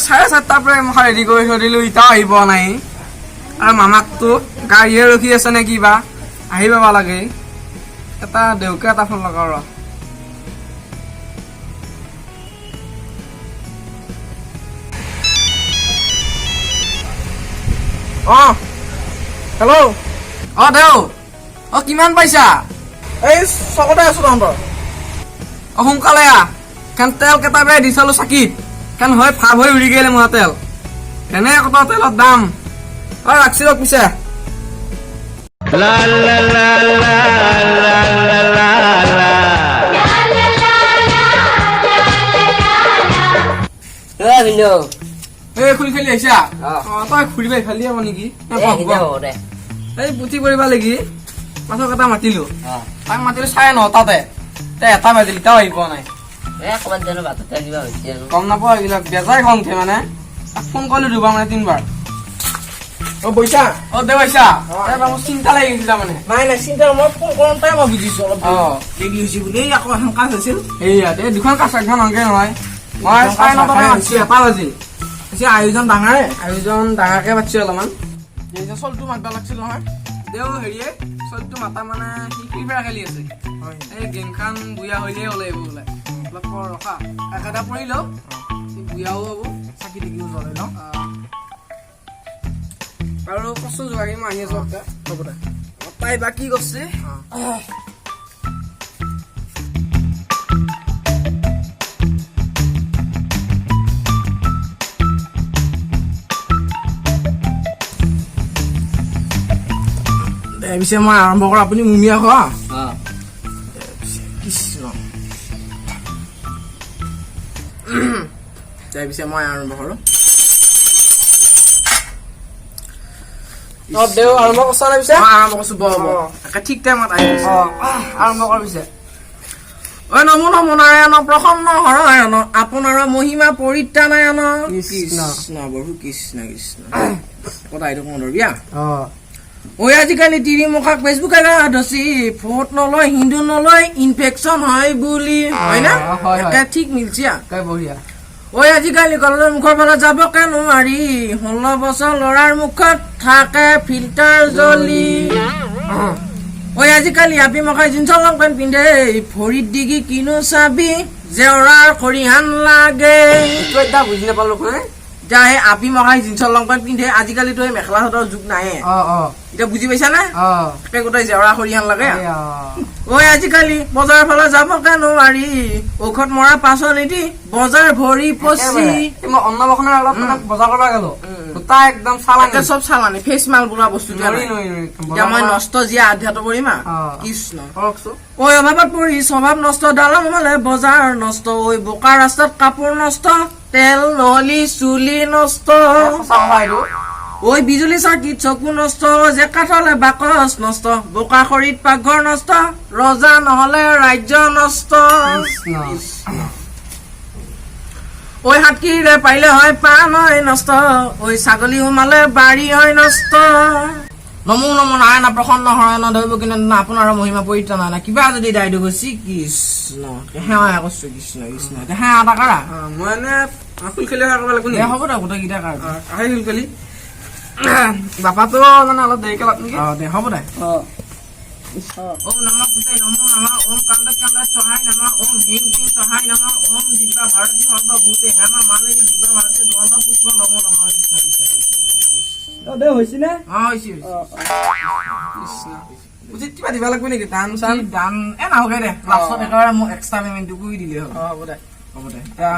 4:30 পৰা মই ৰেডি কৰি থৈ দিলোঁ, এতিয়াও আহি পোৱা নাই। আৰু মামাকতো গাড়ীয়ে ৰখি আছে নে কিবা, আহি পাব লাগে। এটা দেউকে এটা ফোন লগাওঁ ৰ। হেল্ল', দেউ কিমান পাইছা? এই চকতে আছো তহঁতৰ। সোনকালে কেন তেল কেইটা দি চালো চাকিত, কেন হয় ফাপ হৈ উৰি গেলে মোৰ তেল। এনে কত তেলৰ দাম ৰাখছি ৰ পিছে। এই খুলি খেলি আহিছা? তই ঘূৰিবা ইফালে যাব নেকি? এই পুথি পঢ়িবা লাগি মাছক এটা মাতিলো, তাক মাতিলো 9:30 এটা বাজিল, এতিয়াও আহি পোৱা নাই। গম নাপাওঁ এইবিলাক বেজাই খং উঠে মানে। তাক ফোন কৰিলো দুবাৰ মানে 3বাৰ। বৈছা দে পইচা মোৰ চিন্তা লাগি গৈছিল মানে। নাই চিন্তা, মই ফোন কৰোঁতে মই বুজিছো অলপ দেৰি হৈছে বুলি। আকৌ এখন কাজ আছিল, সেয়া এই দুখন কাছ একখন অংকে নহয়। মই 9:30 মাতিছো, এটা বাজিল। আয়োজন ডাঙৰে, আয়োজন ডাঙৰকে পাতিছো অলপমান। চলটো মাতবা লাগছিল নহয়। দেও হেৰিয়ে চলটো মাতা মানে সি ফ্ৰী ফায়াৰ খেলি আছে। এই গেম খান বুঢ়া হইলে ওলাইব বোলে। অলপ ৰখা একেটা পৰি লওঁ, বুঢ়াও হ'ব। চাকি দেখিও জ্বলাই লওঁ আৰু কচু যোৱাৰি মই আহি আছো। হ'ব দে। তাই বা কি কৰিছে? পিছে মই আৰম্ভ কৰা, আপুনি মুমিয়া খোৱা। কৃষ্ণ। পিছে মই আৰম্ভ কৰো। দেও আৰম্ভ কৰছা নে পিছে? আৰম্ভ কৰিছো, ঠিক টাইমত আহি আৰম্ভ কৰ পিছে। নমো নমো নাৰায়ণ প্ৰসন্ন হৰায়ণ, আপোনাৰ মহিমা পৰিত্ৰাণায়ণ। কৃষ্ণ প্ৰভু কৃষ্ণ কৃষ্ণ। কথা এইটো কওঁ ধৰিয়া। আজিকালি তিৰিমুখাক ফেচবুকে ধচি ভোট নলয়, হিন্দু নলয়, ইনফেকচন হয় বুলি, হয় না? ঠিক মিলছি। বঢ়িয়া। আজিকালি কলেজৰ মুখৰ ফালে যাব নোৱাৰি, 16 বছৰ ল'ৰাৰ মুখত থাকে ফিল্টাৰ জ্বলি। আজিকালি আপি মখাই জিন্স লং পেণ্ট পিন্ধে, ভৰিত দিগি কিনো চাবি, জেওৰাৰ খৰিহান লাগে। বুজি নাপালো যাহে আপি মখাই জিন্স লং পেণ্ট পিন্ধে, আজিকালিতো এই মেখেলা চাদৰ যুগ নাহে। এতিয়া বুজি পাইছা নে? গোটেই জেওৰা খৰিহান লাগে। আজিকালি বজাৰৰ ফালে যাব নোৱাৰি, ঔষধ মৰা পাচলি বজাৰ ভৰি পচি। মই অন্নবসনৰ অলপ বজাৰ কৰিব গলো, গোটাই একদম চালানি, চব চালানি, ফেচ মাল বোলা বস্তু। এতিয়া মই নষ্ট জীয়া আধ্যাত্ম কৰিম। কৃষ্ণ। অভাৱত পৰি স্বভাৱ নষ্ট, দালাল মালে বজাৰ নষ্ট, বোকা ৰাস্তাত কাপোৰ নষ্ট, তেল নহলি চুলি নষ্ট। বিজুলী চাকিত চকু নষ্ট, জেকা থলে বাকচ নষ্ট, বোকা খৰিত পাকঘৰ নষ্ট, ৰজা নহলে ৰাজ্য নষ্ট। হাতকিৰে পাৰিলে হয় পাণ হয় নষ্ট, ছাগলী সোমালে বাৰী হয় নষ্ট। নমো নমো নাৰায়ণ প্ৰসন্ন হৰায়ণ, ধৰিব কিনে আপোনাৰ মহিমা পৰিত্ৰাণায়ণ। কিবা যদি দায়িত্ব গৈছি কৃষ্ণ সেৱা কৰিছো। কৃষ্ণ কৃষ্ণ। সেৱা এটা কৰা। মই এনে ফুল খেলি কৰিব লাগিব। হ'ব দে, গোটেইকেইটা কাৰ ফুল খেলি বাপাতো মানে অলপ দেৰিকে লাগ নেকি? দে হ'ব দে। ওম নমঃ পুতে নমো নমঃ, ওম কাণ্ডে কাণ্ডে সহায় নমঃ, ওম হিং হিং সহায় নমঃ, ওম দিব্যা ভাৰতী সর্বভূতে হেমা মালিনী দিব্যা ভারতে গন্ধ পুষ্প নমো নমঃ। কৃষ্ণ কৃষ্ণ কৃষ্ণ। হৈছে নে? হৈছে। কৃষ্ণ উচিত কিবা দিব লাগিব নেকি? দান চান? দান নাহকে দে, লাষ্টত একেবাৰে মোক এক্সট্ৰা পেমেণ্টটো কৰি দিলে হ'ল। হ'ব দে। হ'ব দে। এতিয়া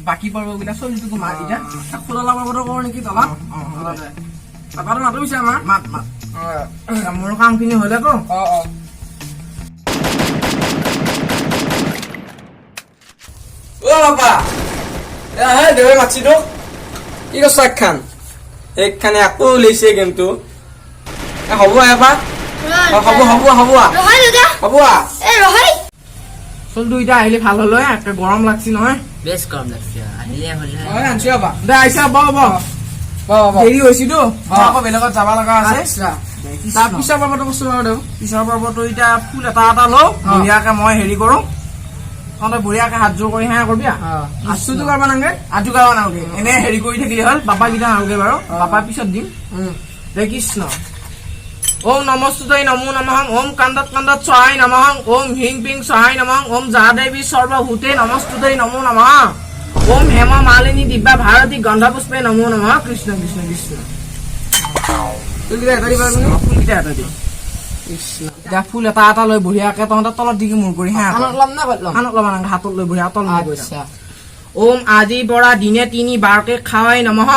বাকী পৰ্ববিলাক চলিটোকো মাত এতিয়া খোলা পৰ্বটো কৰো নেকি তলত? হ'ব দে। বাপাটো মাতো পিছে আমাৰ মাত মাত। মোৰ কামখিনি হলেতো বাবা দেৱে মাতছি তোক। কি কৈছ একখান? একখানে আকৌ লৈছে গেমটো। হ'ব এবাৰ হ'ব হ'ব হ'ব হ'ব। চলটো এতিয়া আহিলে ভাল হল। গৰম লাগছি নহয়, বেছ গৰম লাগছে। আহিলে হলে আনছো বাবা। দে আহিছা দেৰি হৈছিতো, আকৌ বেলেগত যাব লগা আছে। তাৰ পিছৰ পৰ্বটো বস্তু বাৰু দেউ। পিছৰ পৰ্বটো এতিয়া ফুল এটা এটা লওঁ, ধুনীয়াকে মই হেৰি কৰো। তহঁতে বঢ়িয়াকে হাত জোৰ কৰি সেয়া কৰবি আছুটো কৰিব নালাগে আজু কৰিব নালাগে এনে হেৰি কৰি থাকিলে হ'ল বাপা কেইটা নালাগে বাৰু বাপা পিছত দিম জয় কৃষ্ণ ওম নমস্তুতে নমো নমঃ ওম কাণ্ডত কাণ্ডত সহায় নমঃ ওম হিং পিং সহায় নমঃ ওম যাদেৱী সৰ্বভূতে নমস্তুতে নমো নমঃ ওম হেম মালিনী দিব্যা ভাৰতী গন্ধপুষ্পে নমো নমঃ কৃষ্ণ কৃষ্ণ কৃষ্ণ ফুলকেইটা এটা দিবা তুমি ফুলকেইটা এটা দিম এতিয়া ফুল এটা এটা লৈ বঢ়িয়াকে তহঁতে তলত দিকে মূৰ কৰি হা কাণত ল'ম না ক'ত ল'ম কাণত ল'ব নালাগে হাতত লৈ বঢ়িয়া তল মূৰ কৰি আচ্ছা ওম আজি পৰা দিনে 3 বাৰকে খাৱাই নমঃ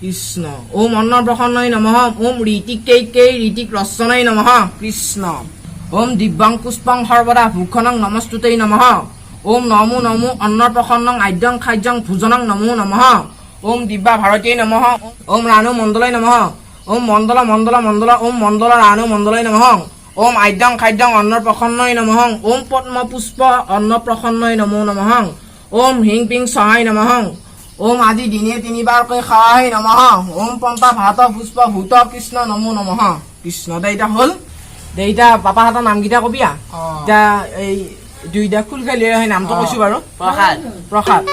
কৃষ্ণ ওম অন্নপ্ৰসন্নই নমঃ ওম ঋতিকেই ঋতিক ৰচনাই নমঃ কৃষ্ণ ওম দিব্যাং পুষ্পং সৰ্বদা ভূষণং নমস্তুতেই নমঃ ওম নমো নমো অন্নপ্ৰসন্নং আদ্যং খাদ্যং ভোজনং নমো নমঃ ওম দিব্যা ভাৰতীয় নমঃ ওম ৰাণু মণ্ডলাই নমঃ ওম মণ্ডল মণ্ডল মণ্ডল ওম মণ্ডল ৰাণু মণ্ডলাই নমঃ ওম আদ্যং খাদ্যং অন্নপ্ৰসন্নই নমঃ ওম পদ্ম পুষ্প অন্নপ্ৰসন্নই নমো নমঃ ওম হিং পিং সহায় নমঃ ওম আজি দিনে 3 বাৰকৈ খাৱাই নমঃ ওম পন্তা ভাত পুষ্প ভূত কৃষ্ণ নমো নমঃ কৃষ্ণ দেইটা হ'ল দেইটা পাপাহঁতৰ নামকেইটা কবি এতিয়া এই দুইটা খুল খালি সেই নামটো কৈছো বাৰু প্ৰসাদ প্ৰসাদ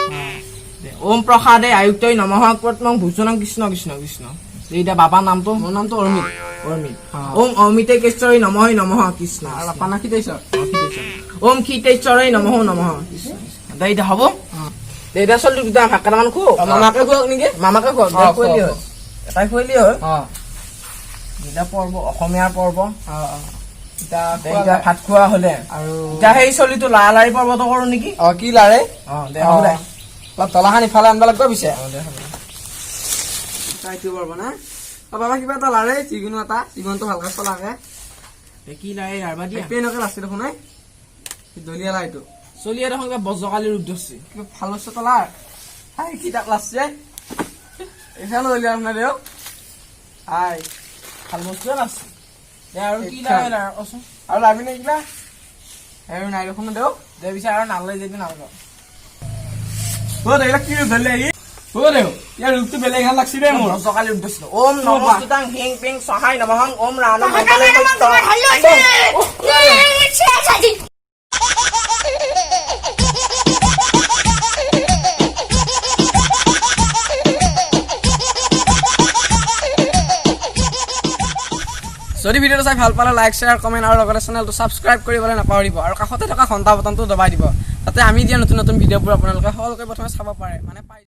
ওম প্ৰসাদে আয়ুক্তই নমঃ পদ্মং ভূষণং কৃষ্ণ কৃষ্ণ কৃষ্ণ এইটা বাবাৰ নামটো মোৰ নামটো অৰ্মিত অৰ্মিত ওম অমিতে কেশ্বৰী নমঃ নমঃ কৃষ্ণ আৰু বাপা না খিতেশ্বৰ ওম ক্ষিতেশ্বৰী নমঃ নমঃ কৃষ্ণ দেইটা হ'ব দেইটা চলটো দুটা ভাগ কেইটামান খো মামাকে খুৱাওক নেকি মামাকে খোৱা খুৱালি খুৱালি হ'ল। হ'ল এটাই খুৱালি হ'ল অ দুটা পৰ্ব অসমীয়াৰ পৰ্ব এতিয়া দেইটা ভাত খোৱা হ'লে আৰু এতিয়া সেই চলিটো লালাৰী পৰ্বটো কৰো নেকি অ কি লাৰে দে হ'ব দে অলপ তলাখান ইফালে আনিব লাগিব পিছে দে হ'ব দে চাইটো পাৰব না বাবা কিবা এটা লাৰে যিকোনো এটা জীৱনটো ভালকে চলাকে কি লাৰী আৰবা দিয়া পেনকে লাষ্টে দেখোন নাই দলিয়া লাইটো চলি দেখোন কিবা বজ্ৰকালি ৰূপ ধৰছে কিবা ভাল বস্তু তলাৰ হাই কি তাক লাষ্টে এখানে দলিয়া আপোনাৰ দেও হাই ভাল বস্তুৱে নাছে দে আৰু কি লাৰী লাৰ কচোন আৰু লাভি নে কিবা আৰু নাই দেখোন দেও দে বিচাৰ আৰু নাললৈ যদি নালগাওঁ অ দেখিলা কি ধৰিলে আহি অ দেও ইয়াৰ ৰূপটো বেলেগ হেন লাগছি দে মোৰ বজ্ৰকালি ৰূপ ধৰছিল ওম নমস্তুতাং হিং পিং সহায় নমঃ ওম ৰাণু যদি ভিডিঅ'টো চাই ভাল পালে লাইক শ্বেয়াৰ কমেণ্ট আৰু লগতে চেনেলটো ছাবস্ক্ৰাইব কৰিবলৈ নাপাহৰিব আৰু কাষতে থকা ঘণ্টা বটনটো দবাই দিব যাতে আমি দিয়া নতুন নতুন ভিডিঅ'বোৰ আপোনালোকে সকলোকে প্ৰথমে চাব পাৰে মানে